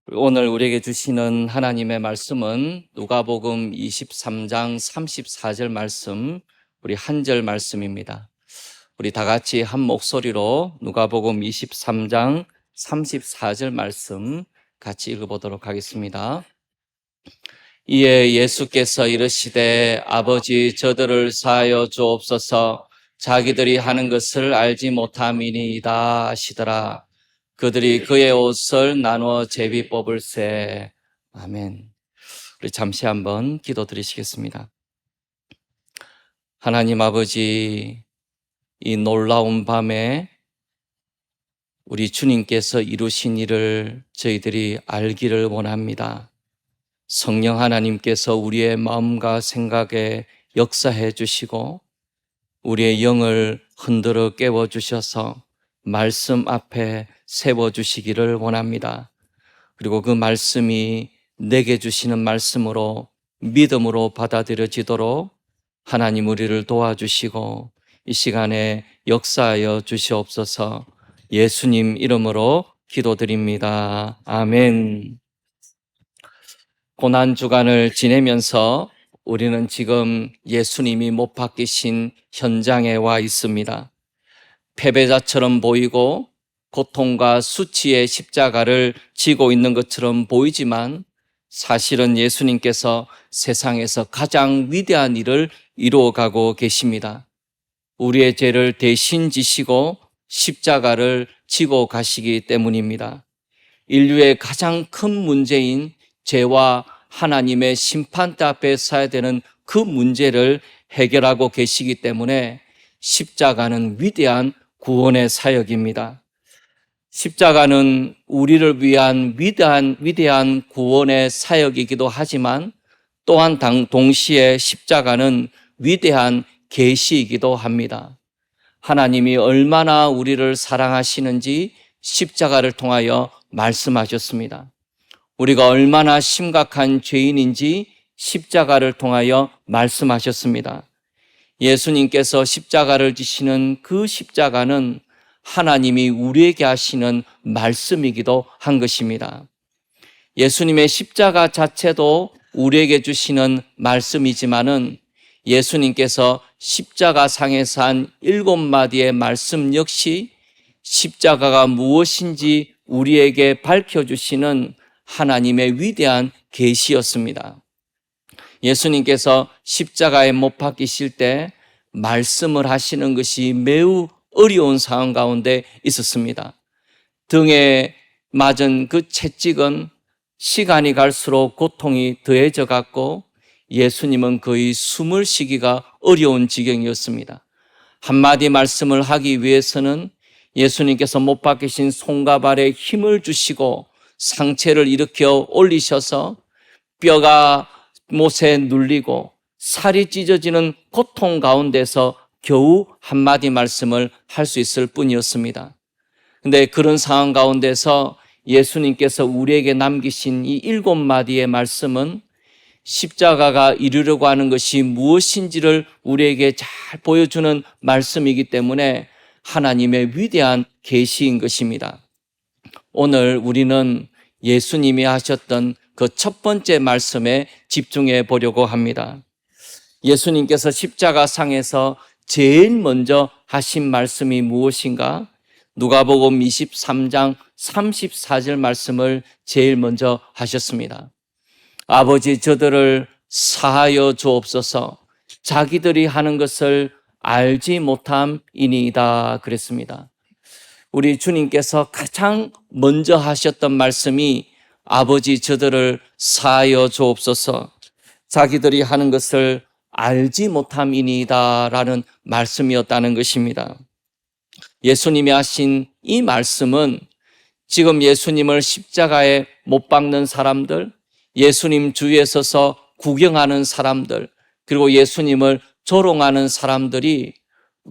오늘 우리에게 주시는 하나님의 말씀은 누가복음 23장 34절 말씀, 우리 한 절 말씀입니다. 우리 다 같이 한 목소리로 누가복음 23장 34절 말씀 같이 읽어보도록 하겠습니다. 이에 예수께서 이르시되 아버지 저들을 사하여 주옵소서, 자기들이 하는 것을 알지 못함이니이다 하시더라. 그들이 그의 옷을 나누어 제비 뽑을세. 아멘. 우리 잠시 한번 기도 드리시겠습니다. 하나님 아버지, 이 놀라운 밤에 우리 주님께서 이루신 일을 저희들이 알기를 원합니다. 성령 하나님께서 우리의 마음과 생각에 역사해 주시고 우리의 영을 흔들어 깨워 주셔서 말씀 앞에 세워주시기를 원합니다. 그리고 그 말씀이 내게 주시는 말씀으로 믿음으로 받아들여지도록 하나님 우리를 도와주시고 이 시간에 역사하여 주시옵소서. 예수님 이름으로 기도드립니다. 아멘. 고난주간을 지내면서 우리는 지금 예수님이 못 박히신 현장에 와 있습니다. 패배자처럼 보이고 고통과 수치의 십자가를 지고 있는 것처럼 보이지만 사실은 예수님께서 세상에서 가장 위대한 일을 이루어가고 계십니다. 우리의 죄를 대신 지시고 십자가를 지고 가시기 때문입니다. 인류의 가장 큰 문제인 죄와 하나님의 심판대 앞에 서야 되는 그 문제를 해결하고 계시기 때문에 십자가는 위대한 구원의 사역입니다. 십자가는 우리를 위한 위대한 구원의 사역이기도 하지만 또한 동시에 십자가는 위대한 계시이기도 합니다. 하나님이 얼마나 우리를 사랑하시는지 십자가를 통하여 말씀하셨습니다. 우리가 얼마나 심각한 죄인인지 십자가를 통하여 말씀하셨습니다. 예수님께서 십자가를 지시는 그 십자가는 하나님이 우리에게 하시는 말씀이기도 한 것입니다. 예수님의 십자가 자체도 우리에게 주시는 말씀이지만은 예수님께서 십자가 상에서 한 7마디의 말씀 역시 십자가가 무엇인지 우리에게 밝혀주시는 하나님의 위대한 계시였습니다. 예수님께서 십자가에 못 박히실 때 말씀을 하시는 것이 매우 어려운 상황 가운데 있었습니다. 등에 맞은 그 채찍은 시간이 갈수록 고통이 더해져 갔고 예수님은 거의 숨을 쉬기가 어려운 지경이었습니다. 한마디 말씀을 하기 위해서는 예수님께서 못 박히신 손과 발에 힘을 주시고 상체를 일으켜 올리셔서 뼈가 못에 눌리고 살이 찢어지는 고통 가운데서 겨우 한마디 말씀을 할 수 있을 뿐이었습니다. 그런데 그런 상황 가운데서 예수님께서 우리에게 남기신 이 7마디의 말씀은 십자가가 이루려고 하는 것이 무엇인지를 우리에게 잘 보여주는 말씀이기 때문에 하나님의 위대한 계시인 것입니다. 오늘 우리는 예수님이 하셨던 그 첫 번째 말씀에 집중해 보려고 합니다. 예수님께서 십자가 상에서 제일 먼저 하신 말씀이 무엇인가? 누가복음 23장 34절 말씀을 제일 먼저 하셨습니다. 아버지 저들을 사하여 주옵소서, 자기들이 하는 것을 알지 못함이니이다 그랬습니다. 우리 주님께서 가장 먼저 하셨던 말씀이 아버지 저들을 사하여 주옵소서, 자기들이 하는 것을 알지 못함이니이다 라는 말씀이었다는 것입니다. 예수님이 하신 이 말씀은 지금 예수님을 십자가에 못 박는 사람들, 예수님 주위에 서서 구경하는 사람들, 그리고 예수님을 조롱하는 사람들이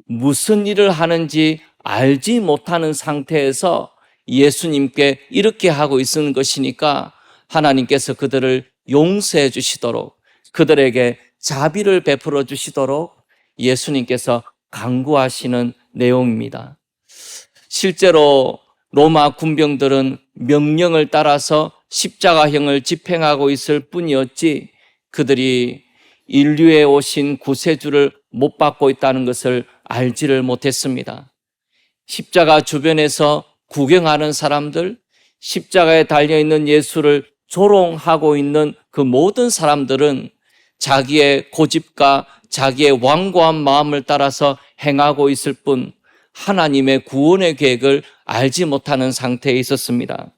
무슨 일을 하는지 알지 못하는 상태에서 예수님께 이렇게 하고 있는 것이니까 하나님께서 그들을 용서해 주시도록, 그들에게 자비를 베풀어 주시도록 예수님께서 강구하시는 내용입니다. 실제로 로마 군병들은 명령을 따라서 십자가형을 집행하고 있을 뿐이었지 그들이 인류에 오신 구세주를 못 받고 있다는 것을 알지를 못했습니다. 십자가 주변에서 구경하는 사람들, 십자가에 달려있는 예수를 조롱하고 있는 그 모든 사람들은 자기의 고집과 자기의 완고한 마음을 따라서 행하고 있을 뿐 하나님의 구원의 계획을 알지 못하는 상태에 있었습니다.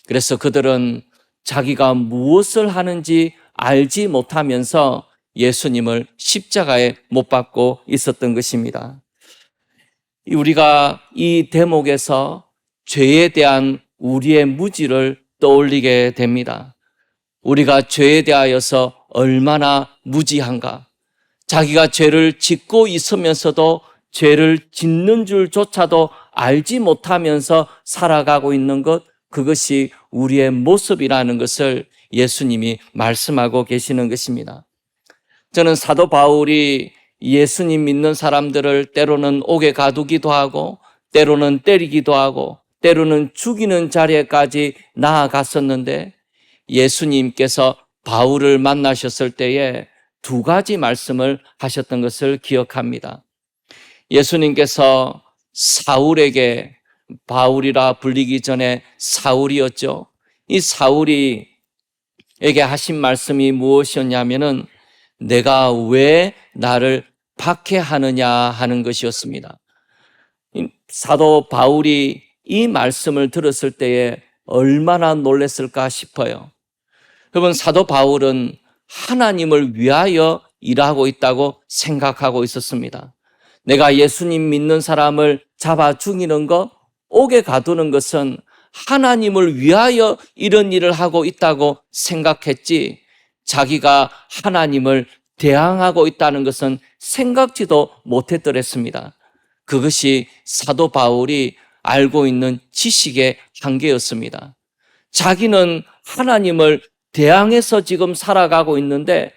그래서 그들은 자기가 무엇을 하는지 알지 못하면서 예수님을 십자가에 못 박고 있었던 것입니다. 우리가 이 대목에서 죄에 대한 우리의 무지를 떠올리게 됩니다. 우리가 죄에 대하여서 얼마나 무지한가. 자기가 죄를 짓고 있으면서도 죄를 짓는 줄조차도 알지 못하면서 살아가고 있는 것, 그것이 우리의 모습이라는 것을 예수님이 말씀하고 계시는 것입니다. 저는 사도 바울이 예수님 믿는 사람들을 때로는 옥에 가두기도 하고 때로는 때리기도 하고 때로는 죽이는 자리에까지 나아갔었는데 예수님께서 바울을 만나셨을 때에 두 가지 말씀을 하셨던 것을 기억합니다. 예수님께서 사울에게, 바울이라 불리기 전에 사울이었죠. 이 사울이에게 하신 말씀이 무엇이었냐면은 내가 왜 나를 박해하느냐 하는 것이었습니다. 사도 바울이 이 말씀을 들었을 때에 얼마나 놀랐을까 싶어요. 여러분, 사도 바울은 하나님을 위하여 일하고 있다고 생각하고 있었습니다. 내가 예수님 믿는 사람을 잡아 죽이는 것, 옥에 가두는 것은 하나님을 위하여 이런 일을 하고 있다고 생각했지 자기가 하나님을 대항하고 있다는 것은 생각지도 못했더랬습니다. 그것이 사도 바울이 알고 있는 지식의 한계였습니다. 자기는 하나님을 대항해서 지금 살아가고 있는데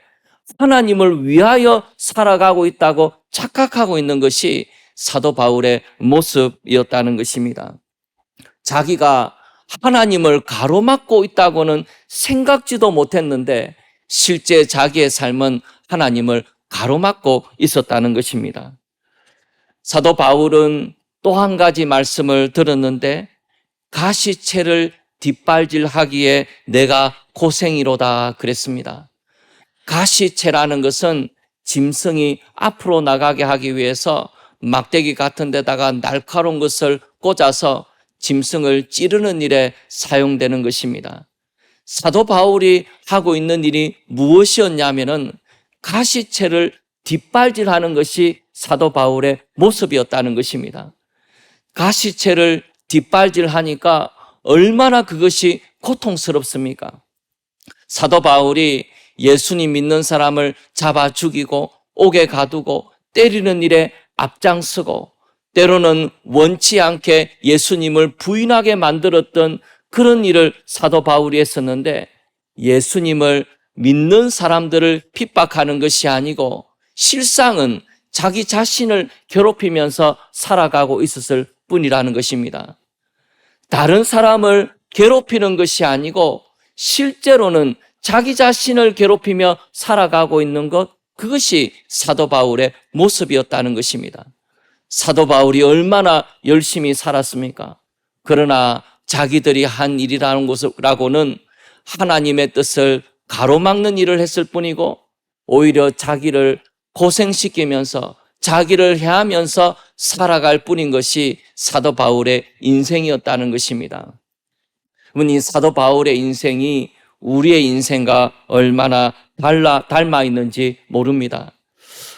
하나님을 위하여 살아가고 있다고 착각하고 있는 것이 사도 바울의 모습이었다는 것입니다. 자기가 하나님을 가로막고 있다고는 생각지도 못했는데 실제 자기의 삶은 하나님을 가로막고 있었다는 것입니다. 사도 바울은 또 한 가지 말씀을 들었는데 가시채를 뒷발질하기에 내가 고생이로다 그랬습니다. 가시채라는 것은 짐승이 앞으로 나가게 하기 위해서 막대기 같은 데다가 날카로운 것을 꽂아서 짐승을 찌르는 일에 사용되는 것입니다. 사도 바울이 하고 있는 일이 무엇이었냐면은 가시채를 뒷발질하는 것이 사도 바울의 모습이었다는 것입니다. 가시채를 뒷발질하니까 얼마나 그것이 고통스럽습니까? 사도 바울이 예수님 믿는 사람을 잡아 죽이고 옥에 가두고 때리는 일에 앞장서고 때로는 원치 않게 예수님을 부인하게 만들었던 그런 일을 사도 바울이 했었는데 예수님을 믿는 사람들을 핍박하는 것이 아니고 실상은 자기 자신을 괴롭히면서 살아가고 있었을 뿐이라는 것입니다. 다른 사람을 괴롭히는 것이 아니고 실제로는 자기 자신을 괴롭히며 살아가고 있는 것, 그것이 사도 바울의 모습이었다는 것입니다. 사도 바울이 얼마나 열심히 살았습니까? 그러나 자기들이 한 일이라는 것이라고는 하나님의 뜻을 가로막는 일을 했을 뿐이고 오히려 자기를 고생시키면서 자기를 해하면서 살아갈 뿐인 것이 사도 바울의 인생이었다는 것입니다. 이 사도 바울의 인생이 우리의 인생과 얼마나 닮아 있는지 모릅니다.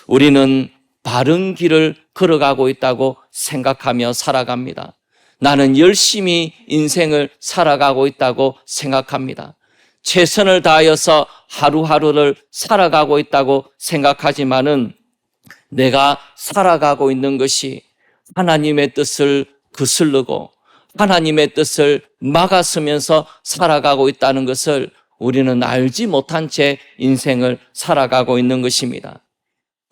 우리는 바른 길을 걸어가고 있다고 생각하며 살아갑니다. 나는 열심히 인생을 살아가고 있다고 생각합니다. 최선을 다하여서 하루하루를 살아가고 있다고 생각하지만은 내가 살아가고 있는 것이 하나님의 뜻을 거스르고 하나님의 뜻을 막아서면서 살아가고 있다는 것을 우리는 알지 못한 채 인생을 살아가고 있는 것입니다.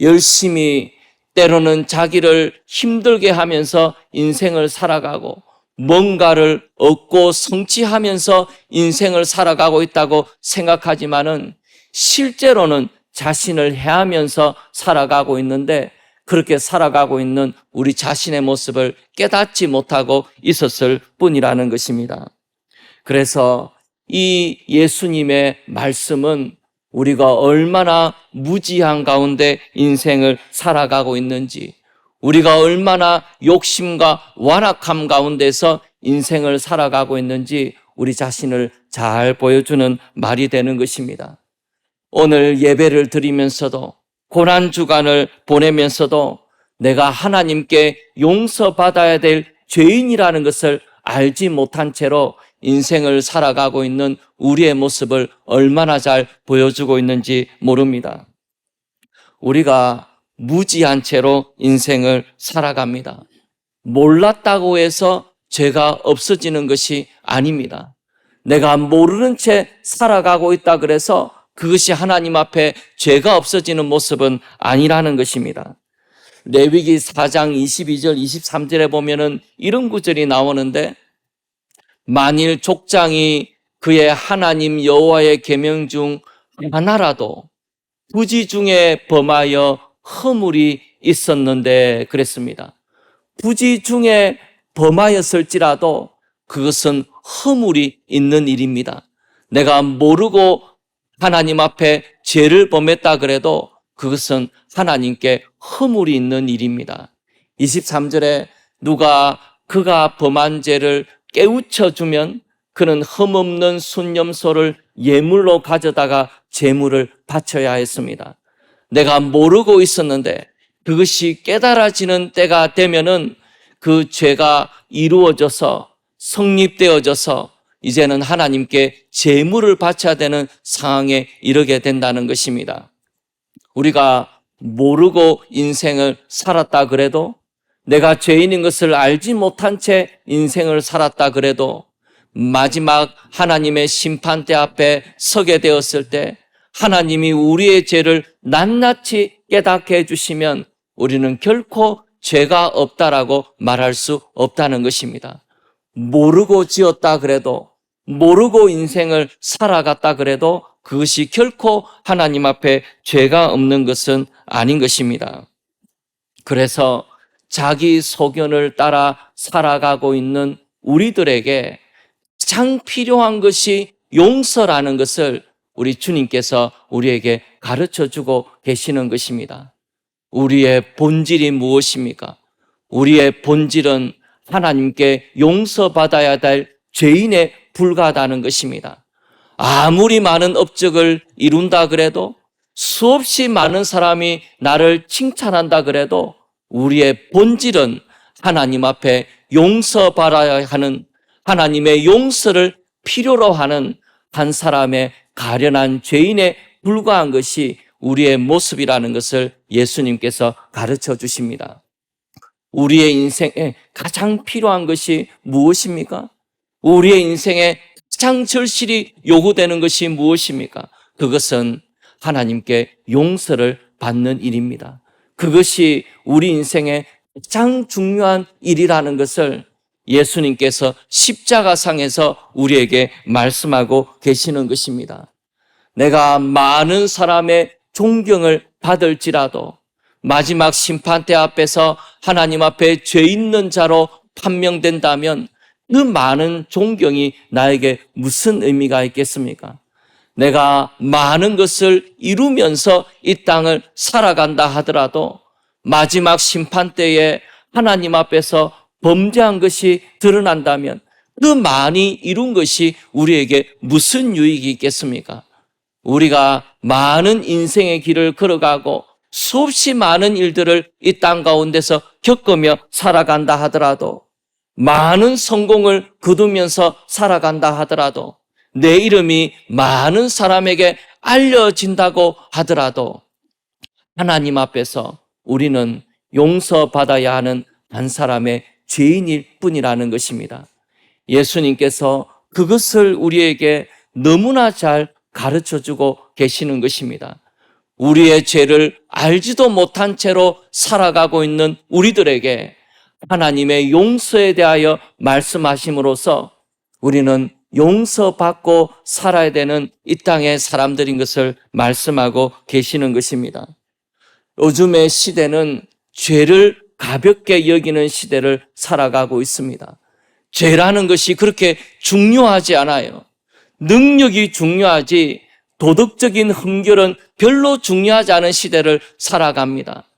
열심히 때로는 자기를 힘들게 하면서 인생을 살아가고 뭔가를 얻고 성취하면서 인생을 살아가고 있다고 생각하지만은 실제로는 자신을 해하면서 살아가고 있는데, 그렇게 살아가고 있는 우리 자신의 모습을 깨닫지 못하고 있었을 뿐이라는 것입니다. 그래서 이 예수님의 말씀은 우리가 얼마나 무지한 가운데 인생을 살아가고 있는지, 우리가 얼마나 욕심과 완악함 가운데서 인생을 살아가고 있는지 우리 자신을 잘 보여주는 말이 되는 것입니다. 오늘 예배를 드리면서도, 고난주간을 보내면서도 내가 하나님께 용서받아야 될 죄인이라는 것을 알지 못한 채로 인생을 살아가고 있는 우리의 모습을 얼마나 잘 보여주고 있는지 모릅니다. 우리가 무지한 채로 인생을 살아갑니다. 몰랐다고 해서 죄가 없어지는 것이 아닙니다. 내가 모르는 채 살아가고 있다 그래서 그것이 하나님 앞에 죄가 없어지는 모습은 아니라는 것입니다. 레위기 4장 22절 23절에 보면은 이런 구절이 나오는데, 만일 족장이 그의 하나님 여호와의 계명 중 하나라도 부지 중에 범하여 허물이 있었는데, 그랬습니다. 부지 중에 범하였을지라도 그것은 허물이 있는 일입니다. 내가 모르고 하나님 앞에 죄를 범했다 그래도 그것은 하나님께 허물이 있는 일입니다. 23절에 누가 그가 범한 죄를 깨우쳐 주면 그는 흠없는 순염소를 예물로 가져다가 제물을 바쳐야 했습니다. 내가 모르고 있었는데 그것이 깨달아지는 때가 되면은 그 죄가 이루어져서 성립되어져서 이제는 하나님께 제물을 바쳐야 되는 상황에 이르게 된다는 것입니다. 우리가 모르고 인생을 살았다 그래도, 내가 죄인인 것을 알지 못한 채 인생을 살았다 그래도 마지막 하나님의 심판대 앞에 서게 되었을 때 하나님이 우리의 죄를 낱낱이 깨닫게 해주시면 우리는 결코 죄가 없다라고 말할 수 없다는 것입니다. 모르고 지었다 그래도, 모르고 인생을 살아갔다 그래도 그것이 결코 하나님 앞에 죄가 없는 것은 아닌 것입니다. 그래서 자기 소견을 따라 살아가고 있는 우리들에게 가장 필요한 것이 용서라는 것을 우리 주님께서 우리에게 가르쳐주고 계시는 것입니다. 우리의 본질이 무엇입니까? 우리의 본질은 하나님께 용서받아야 될 죄인에 불과하다는 것입니다. 아무리 많은 업적을 이룬다 그래도, 수없이 많은 사람이 나를 칭찬한다 그래도 우리의 본질은 하나님 앞에 용서받아야 하는, 하나님의 용서를 필요로 하는 한 사람의 가련한 죄인에 불과한 것이 우리의 모습이라는 것을 예수님께서 가르쳐 주십니다. 우리의 인생에 가장 필요한 것이 무엇입니까? 우리의 인생에 가장 절실히 요구되는 것이 무엇입니까? 그것은 하나님께 용서를 받는 일입니다. 그것이 우리 인생의 가장 중요한 일이라는 것을 예수님께서 십자가상에서 우리에게 말씀하고 계시는 것입니다. 내가 많은 사람의 존경을 받을지라도 마지막 심판대 앞에서 하나님 앞에 죄 있는 자로 판명된다면 그 많은 존경이 나에게 무슨 의미가 있겠습니까? 내가 많은 것을 이루면서 이 땅을 살아간다 하더라도 마지막 심판대에 하나님 앞에서 범죄한 것이 드러난다면 그 많이 이룬 것이 우리에게 무슨 유익이 있겠습니까? 우리가 많은 인생의 길을 걸어가고 수없이 많은 일들을 이 땅 가운데서 겪으며 살아간다 하더라도, 많은 성공을 거두면서 살아간다 하더라도, 내 이름이 많은 사람에게 알려진다고 하더라도 하나님 앞에서 우리는 용서받아야 하는 한 사람의 죄인일 뿐이라는 것입니다. 예수님께서 그것을 우리에게 너무나 잘 가르쳐주고 계시는 것입니다. 우리의 죄를 알지도 못한 채로 살아가고 있는 우리들에게 하나님의 용서에 대하여 말씀하심으로써 우리는 용서받고 살아야 되는 이 땅의 사람들인 것을 말씀하고 계시는 것입니다. 요즘의 시대는 죄를 가볍게 여기는 시대를 살아가고 있습니다. 죄라는 것이 그렇게 중요하지 않아요. 능력이 중요하지 도덕적인 흠결은 별로 중요하지 않은 시대를 살아갑니다.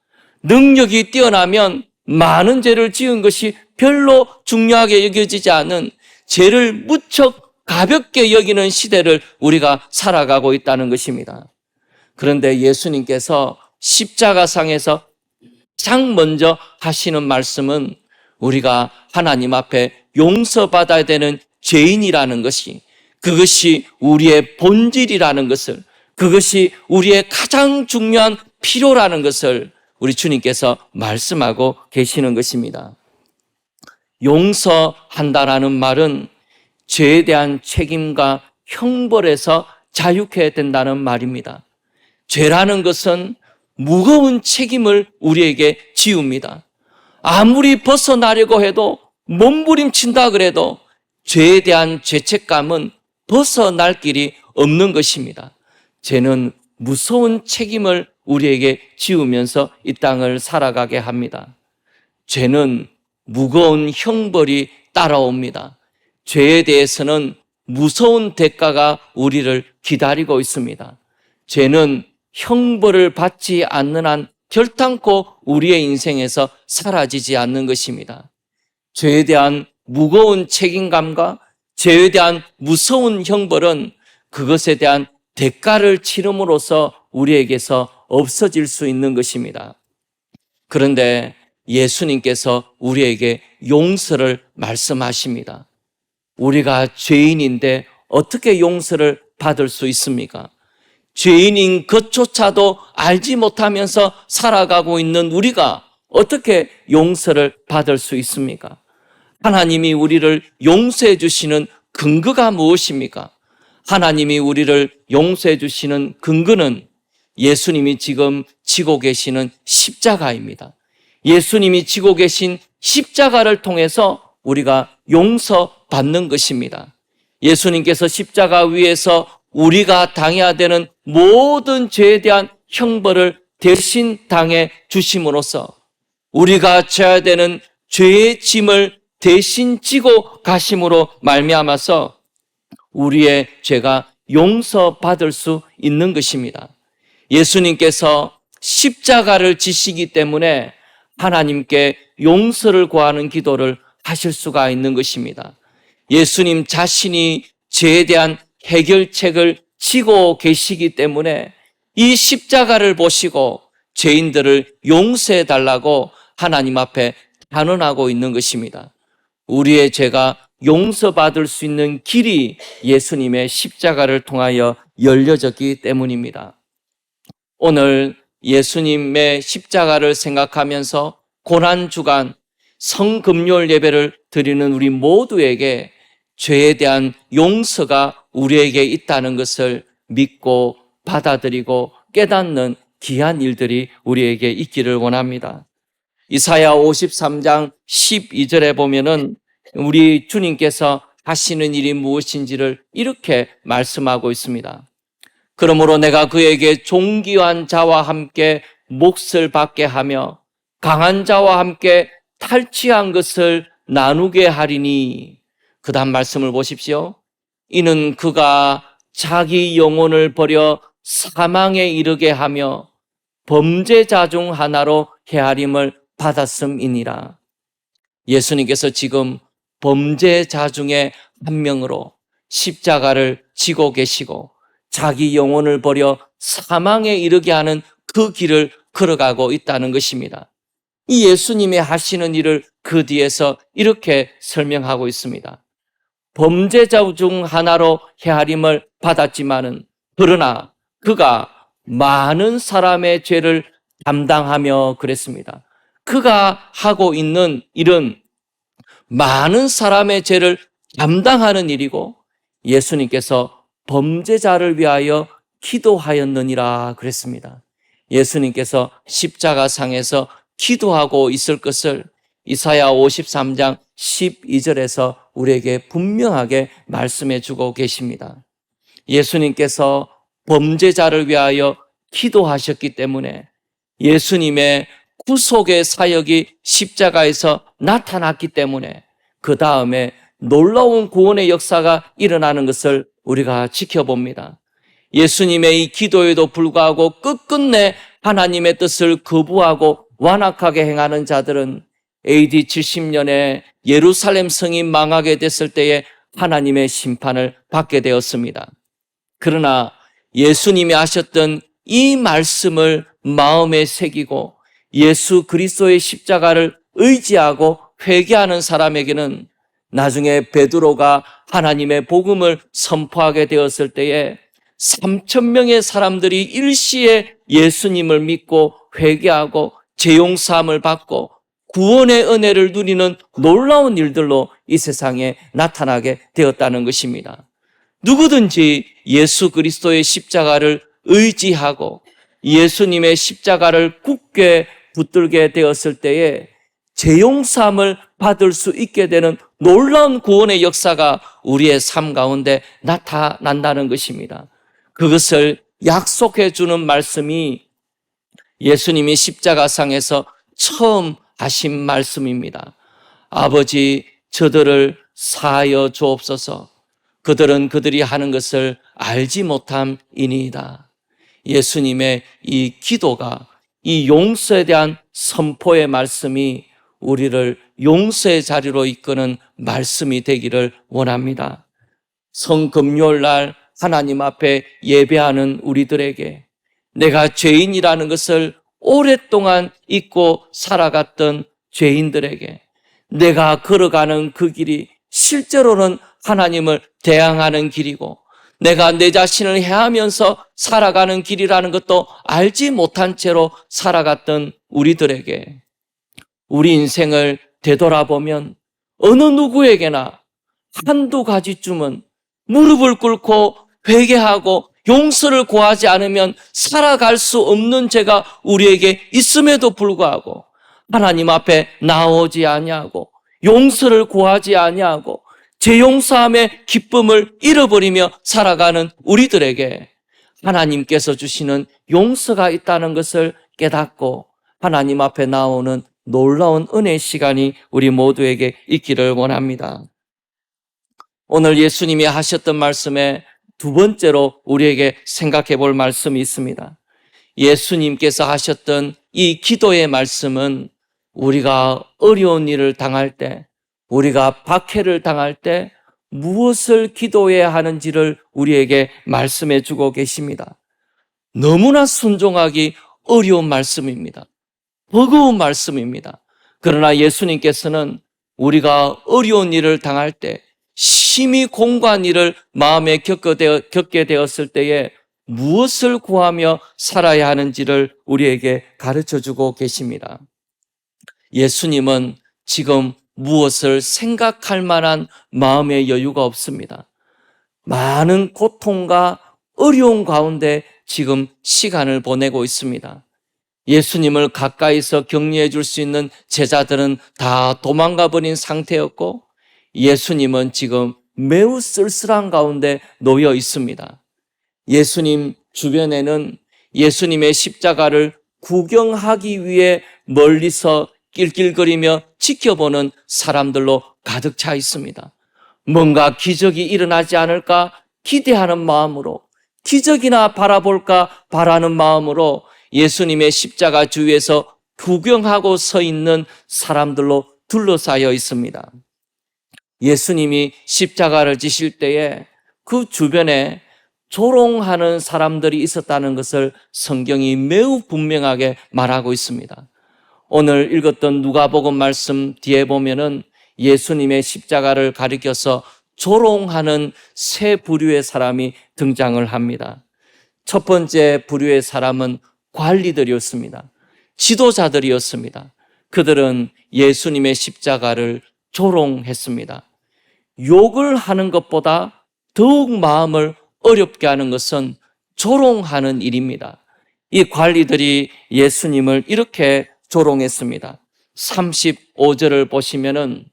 능력이 뛰어나면 많은 죄를 지은 것이 별로 중요하게 여겨지지 않은 죄를 무척 가볍게 여기는 시대를 우리가 살아가고 있다는 것입니다. 그런데 예수님께서 십자가상에서 가장 먼저 하시는 말씀은 우리가 하나님 앞에 용서받아야 되는 죄인이라는 것이, 그것이 우리의 본질이라는 것을, 그것이 우리의 가장 중요한 필요라는 것을 우리 주님께서 말씀하고 계시는 것입니다. 용서한다라는 말은 죄에 대한 책임과 형벌에서 자유케 된다는 말입니다. 죄라는 것은 무거운 책임을 우리에게 지웁니다. 아무리 벗어나려고 해도 몸부림친다 그래도 죄에 대한 죄책감은 벗어날 길이 없는 것입니다. 죄는 무서운 책임을 우리에게 지우면서 이 땅을 살아가게 합니다. 죄는 무거운 형벌이 따라옵니다. 죄에 대해서는 무서운 대가가 우리를 기다리고 있습니다. 죄는 형벌을 받지 않는 한 결단코 우리의 인생에서 사라지지 않는 것입니다. 죄에 대한 무거운 책임감과 죄에 대한 무서운 형벌은 그것에 대한 대가를 치름으로써 우리에게서 없어질 수 있는 것입니다. 그런데 예수님께서 우리에게 용서를 말씀하십니다. 우리가 죄인인데 어떻게 용서를 받을 수 있습니까? 죄인인 것조차도 알지 못하면서 살아가고 있는 우리가 어떻게 용서를 받을 수 있습니까? 하나님이 우리를 용서해 주시는 근거가 무엇입니까? 하나님이 우리를 용서해 주시는 근거는 예수님이 지금 지고 계시는 십자가입니다. 예수님이 지고 계신 십자가를 통해서 우리가 용서받는 것입니다. 예수님께서 십자가 위에서 우리가 당해야 되는 모든 죄에 대한 형벌을 대신 당해 주심으로써 우리가 져야 되는 죄의 짐을 대신 지고 가심으로 말미암아서 우리의 죄가 용서받을 수 있는 것입니다. 예수님께서 십자가를 지시기 때문에 하나님께 용서를 구하는 기도를 하실 수가 있는 것입니다. 예수님 자신이 죄에 대한 해결책을 지고 계시기 때문에 이 십자가를 보시고 죄인들을 용서해 달라고 하나님 앞에 단언하고 있는 것입니다. 우리의 죄가 용서받을 수 있는 길이 예수님의 십자가를 통하여 열려졌기 때문입니다. 오늘 예수님의 십자가를 생각하면서 고난주간 성금요일 예배를 드리는 우리 모두에게 죄에 대한 용서가 우리에게 있다는 것을 믿고 받아들이고 깨닫는 귀한 일들이 우리에게 있기를 원합니다. 이사야 53장 12절에 보면은 우리 주님께서 하시는 일이 무엇인지를 이렇게 말씀하고 있습니다. 그러므로 내가 그에게 존귀한 자와 함께 몫을 받게 하며 강한 자와 함께 탈취한 것을 나누게 하리니, 그 다음 말씀을 보십시오. 이는 그가 자기 영혼을 버려 사망에 이르게 하며 범죄자 중 하나로 헤아림을 받았음이니라. 예수님께서 지금 범죄자 중에 한 명으로 십자가를 지고 계시고 자기 영혼을 버려 사망에 이르게 하는 그 길을 걸어가고 있다는 것입니다. 이 예수님이 하시는 일을 그 뒤에서 이렇게 설명하고 있습니다. 범죄자 중 하나로 헤아림을 받았지만은 그러나 그가 많은 사람의 죄를 담당하며 그랬습니다. 그가 하고 있는 일은 많은 사람의 죄를 담당하는 일이고 예수님께서 범죄자를 위하여 기도하였느니라 그랬습니다. 예수님께서 십자가상에서 기도하고 있을 것을 이사야 53장 12절에서 우리에게 분명하게 말씀해 주고 계십니다. 예수님께서 범죄자를 위하여 기도하셨기 때문에 예수님의 구속의 사역이 십자가에서 나타났기 때문에 그 다음에 놀라운 구원의 역사가 일어나는 것을 우리가 지켜봅니다. 예수님의 이 기도에도 불구하고 끝끝내 하나님의 뜻을 거부하고 완악하게 행하는 자들은 AD 70년에 예루살렘 성이 망하게 됐을 때에 하나님의 심판을 받게 되었습니다. 그러나 예수님이 하셨던 이 말씀을 마음에 새기고 예수 그리스도의 십자가를 의지하고 회개하는 사람에게는 나중에 베드로가 하나님의 복음을 선포하게 되었을 때에 3,000명의 사람들이 일시에 예수님을 믿고 회개하고 죄용사함을 받고 구원의 은혜를 누리는 놀라운 일들로 이 세상에 나타나게 되었다는 것입니다. 누구든지 예수 그리스도의 십자가를 의지하고 예수님의 십자가를 굳게 붙들게 되었을 때에 죄용사함을 받을 수 있게 되는 놀라운 구원의 역사가 우리의 삶 가운데 나타난다는 것입니다. 그것을 약속해 주는 말씀이 예수님이 십자가상에서 처음 하신 말씀입니다. 아버지, 저들을 사하여 주옵소서. 그들은 그들이 하는 것을 알지 못함이니이다. 예수님의 이 기도가, 이 용서에 대한 선포의 말씀이 우리를 용서의 자리로 이끄는 말씀이 되기를 원합니다. 성금요일 날 하나님 앞에 예배하는 우리들에게 내가 죄인이라는 것을 오랫동안 잊고 살아갔던 죄인들에게 내가 걸어가는 그 길이 실제로는 하나님을 대항하는 길이고 내가 내 자신을 해하면서 살아가는 길이라는 것도 알지 못한 채로 살아갔던 우리들에게 우리 인생을 되돌아보면 어느 누구에게나 한두 가지쯤은 무릎을 꿇고 회개하고 용서를 구하지 않으면 살아갈 수 없는 죄가 우리에게 있음에도 불구하고 하나님 앞에 나오지 아니하고 용서를 구하지 아니하고 죄용서함의 기쁨을 잃어버리며 살아가는 우리들에게 하나님께서 주시는 용서가 있다는 것을 깨닫고 하나님 앞에 나오는 놀라운 은혜의 시간이 우리 모두에게 있기를 원합니다. 오늘 예수님이 하셨던 말씀에 두 번째로 우리에게 생각해 볼 말씀이 있습니다. 예수님께서 하셨던 이 기도의 말씀은 우리가 어려운 일을 당할 때, 우리가 박해를 당할 때 무엇을 기도해야 하는지를 우리에게 말씀해 주고 계십니다. 너무나 순종하기 어려운 말씀입니다. 버거운 말씀입니다. 그러나 예수님께서는 우리가 어려운 일을 당할 때, 심히 공고한 일을 마음에 겪게 되었을 때에 무엇을 구하며 살아야 하는지를 우리에게 가르쳐주고 계십니다. 예수님은 지금 무엇을 생각할 만한 마음의 여유가 없습니다. 많은 고통과 어려운 가운데 지금 시간을 보내고 있습니다. 예수님을 가까이서 격려해 줄 수 있는 제자들은 다 도망가 버린 상태였고 예수님은 지금 매우 쓸쓸한 가운데 놓여 있습니다. 예수님 주변에는 예수님의 십자가를 구경하기 위해 멀리서 낄낄거리며 지켜보는 사람들로 가득 차 있습니다. 뭔가 기적이 일어나지 않을까 기대하는 마음으로, 기적이나 바라볼까 바라는 마음으로 예수님의 십자가 주위에서 구경하고 서 있는 사람들로 둘러싸여 있습니다. 예수님이 십자가를 지실 때에 그 주변에 조롱하는 사람들이 있었다는 것을 성경이 매우 분명하게 말하고 있습니다. 오늘 읽었던 누가복음 말씀 뒤에 보면은 예수님의 십자가를 가리켜서 조롱하는 세 부류의 사람이 등장을 합니다. 첫 번째 부류의 사람은 관리들이었습니다. 지도자들이었습니다. 그들은 예수님의 십자가를 조롱했습니다. 욕을 하는 것보다 더욱 마음을 어렵게 하는 것은 조롱하는 일입니다. 이 관리들이 예수님을 이렇게 조롱했습니다. 35절을 보시면은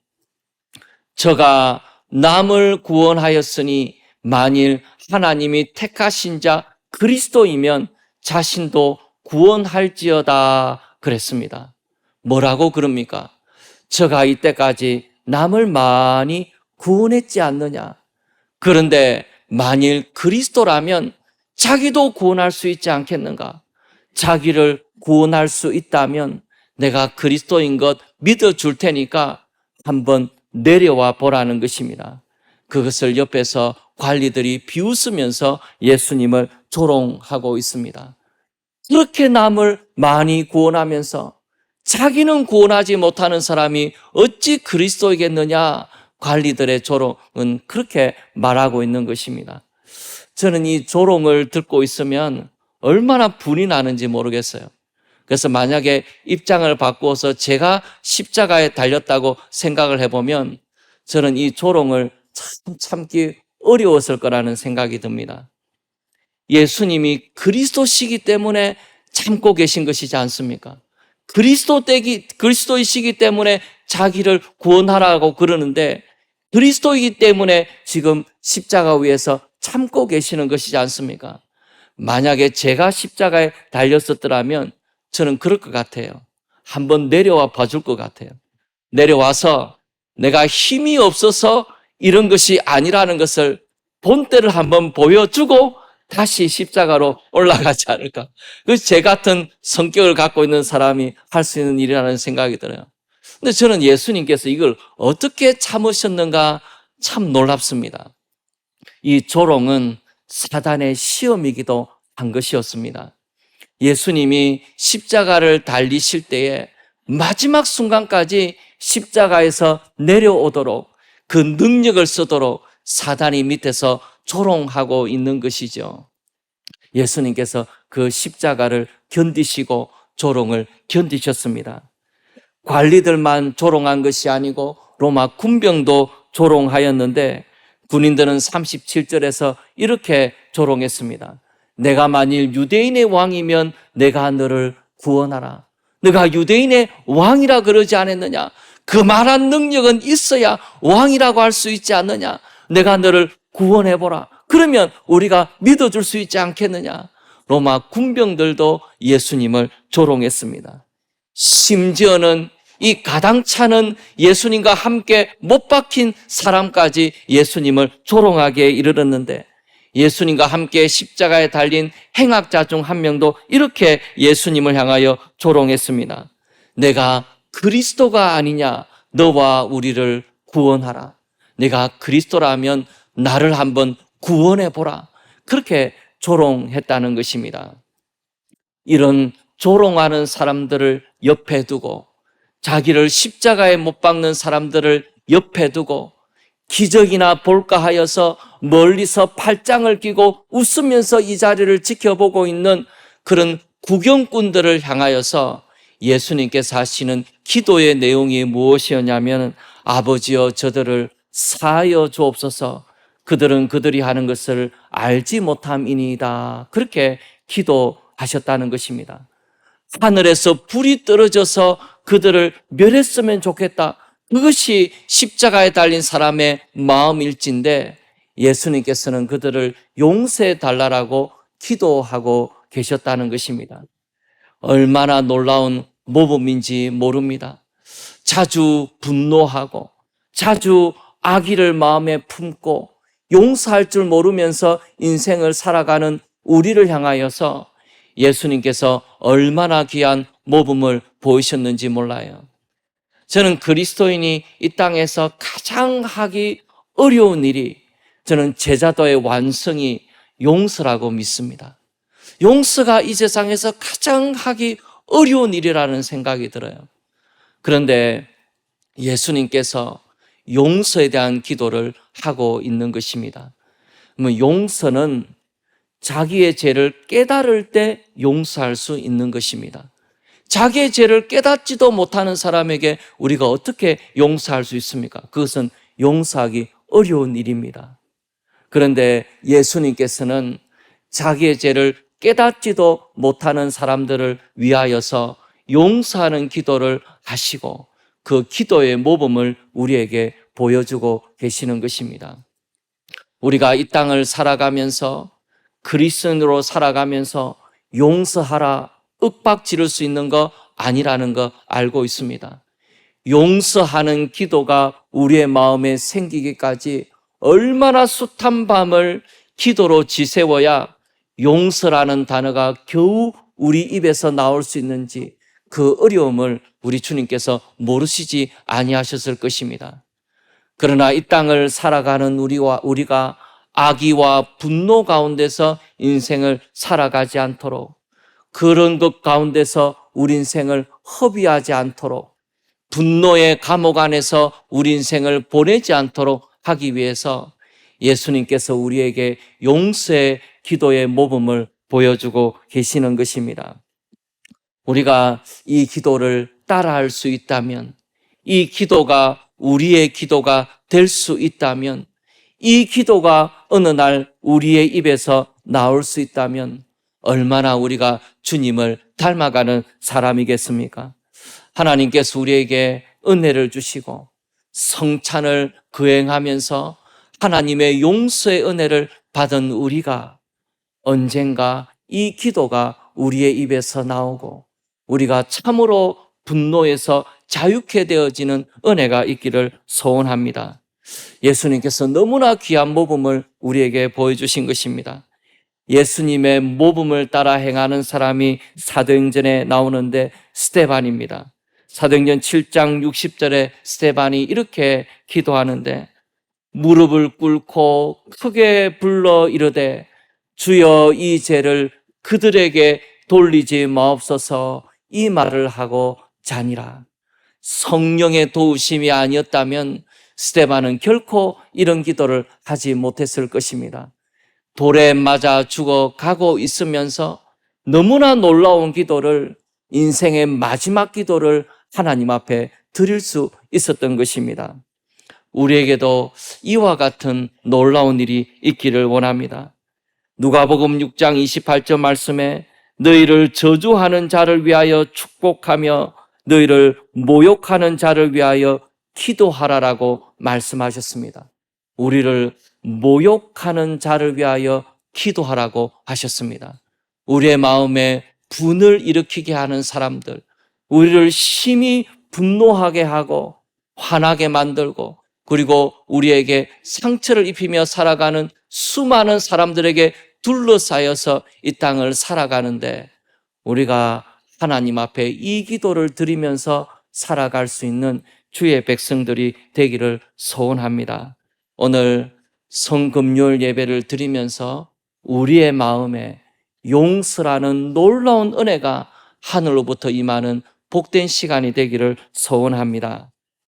저가 남을 구원하였으니 만일 하나님이 택하신 자 그리스도이면 자신도 구원할지어다 그랬습니다. 뭐라고 그럽니까? 저가 이때까지 남을 많이 구원했지 않느냐? 그런데 만일 그리스도라면 자기도 구원할 수 있지 않겠는가? 자기를 구원할 수 있다면 내가 그리스도인 것 믿어줄 테니까 한번 내려와 보라는 것입니다. 그것을 옆에서 관리들이 비웃으면서 예수님을 조롱하고 있습니다. 그렇게 남을 많이 구원하면서 자기는 구원하지 못하는 사람이 어찌 그리스도이겠느냐? 관리들의 조롱은 그렇게 말하고 있는 것입니다. 저는 이 조롱을 듣고 있으면 얼마나 분이 나는지 모르겠어요. 그래서 만약에 입장을 바꾸어서 제가 십자가에 달렸다고 생각을 해보면 저는 이 조롱을 참 참기 어려웠을 거라는 생각이 듭니다. 예수님이 그리스도시기 때문에 참고 계신 것이지 않습니까? 그리스도이시기 때문에 자기를 구원하라고 그러는데 그리스도이기 때문에 지금 십자가 위에서 참고 계시는 것이지 않습니까? 만약에 제가 십자가에 달렸었더라면 저는 그럴 것 같아요. 한번 내려와 봐줄 것 같아요. 내려와서 내가 힘이 없어서 이런 것이 아니라는 것을 본때를 한번 보여주고 다시 십자가로 올라가지 않을까. 그래서 제 같은 성격을 갖고 있는 사람이 할 수 있는 일이라는 생각이 들어요. 근데 저는 예수님께서 이걸 어떻게 참으셨는가 참 놀랍습니다. 이 조롱은 사단의 시험이기도 한 것이었습니다. 예수님이 십자가를 달리실 때에 마지막 순간까지 십자가에서 내려오도록 그 능력을 쓰도록 사단이 밑에서 조롱하고 있는 것이죠. 예수님께서 그 십자가를 견디시고 조롱을 견디셨습니다. 관리들만 조롱한 것이 아니고 로마 군병도 조롱하였는데 군인들은 37절에서 이렇게 조롱했습니다. 내가 만일 유대인의 왕이면 내가 너를 구원하라. 너가 유대인의 왕이라 그러지 않았느냐? 그 말한 능력은 있어야 왕이라고 할 수 있지 않느냐? 내가 너를 구원해보라. 그러면 우리가 믿어줄 수 있지 않겠느냐? 로마 군병들도 예수님을 조롱했습니다. 심지어는 이 가당차는 예수님과 함께 못 박힌 사람까지 예수님을 조롱하게 이르렀는데 예수님과 함께 십자가에 달린 행악자 중 한 명도 이렇게 예수님을 향하여 조롱했습니다. 내가 그리스도가 아니냐? 너와 우리를 구원하라. 내가 그리스도라면 나를 한번 구원해보라. 그렇게 조롱했다는 것입니다. 이런 조롱하는 사람들을 옆에 두고 자기를 십자가에 못 박는 사람들을 옆에 두고 기적이나 볼까 하여서 멀리서 팔짱을 끼고 웃으면서 이 자리를 지켜보고 있는 그런 구경꾼들을 향하여서 예수님께서 하시는 기도의 내용이 무엇이었냐면 아버지여 저들을 사하여 주옵소서 그들은 그들이 하는 것을 알지 못함이니이다. 그렇게 기도하셨다는 것입니다. 하늘에서 불이 떨어져서 그들을 멸했으면 좋겠다. 그것이 십자가에 달린 사람의 마음일진데 예수님께서는 그들을 용서해 달라고 기도하고 계셨다는 것입니다. 얼마나 놀라운 모범인지 모릅니다. 자주 분노하고 자주 악의를 마음에 품고 용서할 줄 모르면서 인생을 살아가는 우리를 향하여서 예수님께서 얼마나 귀한 모범을 보이셨는지 몰라요. 저는 그리스도인이 이 땅에서 가장 하기 어려운 일이 저는 제자도의 완성이 용서라고 믿습니다. 용서가 이 세상에서 가장 하기 어려운 일이라는 생각이 들어요. 그런데 예수님께서 용서에 대한 기도를 하고 있는 것입니다. 용서는 자기의 죄를 깨달을 때 용서할 수 있는 것입니다. 자기의 죄를 깨닫지도 못하는 사람에게 우리가 어떻게 용서할 수 있습니까? 그것은 용서하기 어려운 일입니다. 그런데 예수님께서는 자기의 죄를 깨닫지도 못하는 사람들을 위하여서 용서하는 기도를 하시고 그 기도의 모범을 우리에게 보여주고 계시는 것입니다. 우리가 이 땅을 살아가면서 그리스도인으로 살아가면서 용서하라 윽박 지를 수 있는 거 아니라는 거 알고 있습니다. 용서하는 기도가 우리의 마음에 생기기까지 얼마나 숱한 밤을 기도로 지새워야 용서라는 단어가 겨우 우리 입에서 나올 수 있는지 그 어려움을 우리 주님께서 모르시지 아니하셨을 것입니다. 그러나 이 땅을 살아가는 우리가 악의와 분노 가운데서 인생을 살아가지 않도록, 그런 것 가운데서 우리 인생을 허비하지 않도록, 분노의 감옥 안에서 우리 인생을 보내지 않도록 하기 위해서 예수님께서 우리에게 용서의 기도의 모범을 보여주고 계시는 것입니다. 우리가 이 기도를 따라할 수 있다면, 이 기도가 우리의 기도가 될 수 있다면, 이 기도가 어느 날 우리의 입에서 나올 수 있다면 얼마나 우리가 주님을 닮아가는 사람이겠습니까? 하나님께서 우리에게 은혜를 주시고 성찬을 거행하면서 하나님의 용서의 은혜를 받은 우리가 언젠가 이 기도가 우리의 입에서 나오고 우리가 참으로 분노에서 자유케 되어지는 은혜가 있기를 소원합니다. 예수님께서 너무나 귀한 모범을 우리에게 보여주신 것입니다. 예수님의 모범을 따라 행하는 사람이 사도행전에 나오는데 스데반입니다. 사도행전 7장 60절에 스데반이 이렇게 기도하는데 무릎을 꿇고 크게 불러 이르되 주여 이 죄를 그들에게 돌리지 마옵소서, 이 말을 하고 자니라. 성령의 도우심이 아니었다면 스데반은 결코 이런 기도를 하지 못했을 것입니다. 돌에 맞아 죽어가고 있으면서 너무나 놀라운 기도를, 인생의 마지막 기도를 하나님 앞에 드릴 수 있었던 것입니다. 우리에게도 이와 같은 놀라운 일이 있기를 원합니다. 누가복음 6장 28절 말씀에 너희를 저주하는 자를 위하여 축복하며 너희를 모욕하는 자를 위하여 기도하라라고 말씀하셨습니다. 우리를 모욕하는 자를 위하여 기도하라고 하셨습니다. 우리의 마음에 분을 일으키게 하는 사람들, 우리를 심히 분노하게 하고 화나게 만들고 그리고 우리에게 상처를 입히며 살아가는 수많은 사람들에게 둘러싸여서 이 땅을 살아가는데 우리가 하나님 앞에 이 기도를 드리면서 살아갈 수 있는 주의 백성들이 되기를 소원합니다. 오늘 성금요일 예배를 드리면서 우리의 마음에 용서라는 놀라운 은혜가 하늘로부터 임하는 복된 시간이 되기를 소원합니다.